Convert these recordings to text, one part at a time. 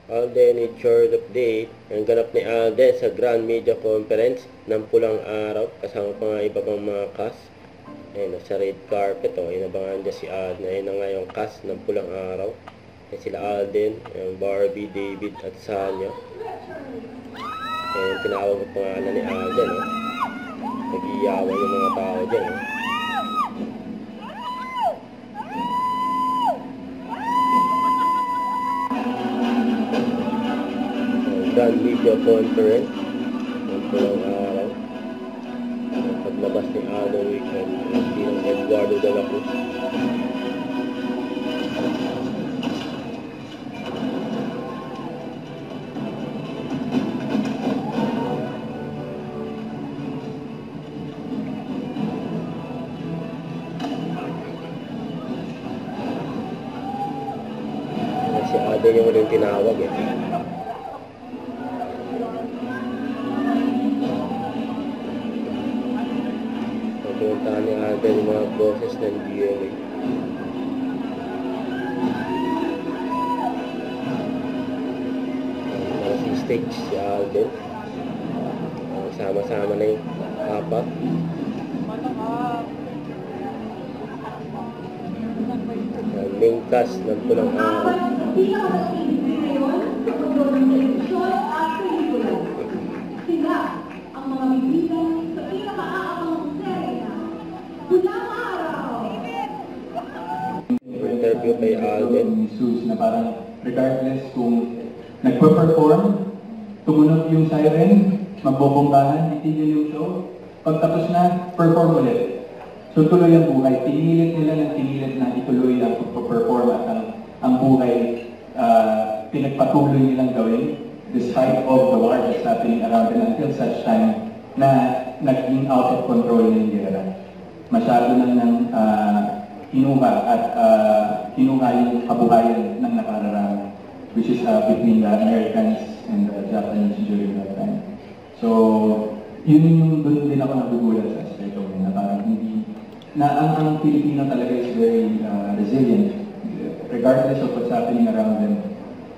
Alden with short update. Ang ganap ni Alden sa Grand Media Conference ng pulang araw. Kasama pa nga iba pang mga cast. Ayun, sa red carpet. Inabangan niya si Alden. Ayun na nga yung cast ng pulang araw. Ayun sila Alden, Barbie, David at Sanya. Ayun, tinawag ang pangalan ni Alden. Nag-iyawan yung mga tao dyan. Grand Video Conference ng pulang araw. Paglabas ni Ado Weekend bilang Eduardo de la Cruz. Si Ado yung rin tinawag Pinuntahan ni Alden yung mga boses ng GMA. Para si stage si Alden. Sama-sama na yung apat. Main cast ng pulang araw. Sila ang mga bibigyan sa pinaka-aabang serya. Pulang araw! Interview kay Alden. Na parang regardless kung nagpa-perform, tumunod yung siren, magbobonggahan, itigil yung show, pagtapos na, perform ulit. So tuloy ang buhay. Tinilit nila ng tinilit na ituloy ang pagpa-perform at ang buhay pinagpatuloy nilang gawin despite of the war that's happening around them until such time na naging out of control ng gera. Masyado nang hinuha at hinuha yung kabuhayan ng nakararami, which is between the Americans and the Japanese during that time. So, yun yung doon din ako nagugulat sa aspect of na parang hindi, na ang Pilipino talaga is very resilient. Regardless of what's happening around them,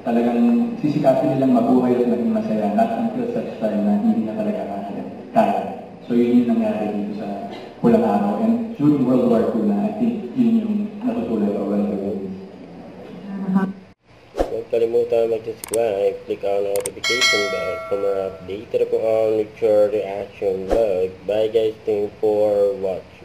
talagang sisikapin nilang mabuhay at maging masaya, not until such time na hindi na talaga kaya. So yun yung nangyari dito sa pulang araw. And during World War II na, I think yun yung natutunan ko around the world. Huwag kalimutan mag-subscribe, click on notification bell for more update. Ito po ang Nature Reaction Vlog. Bye guys, thank you for watching.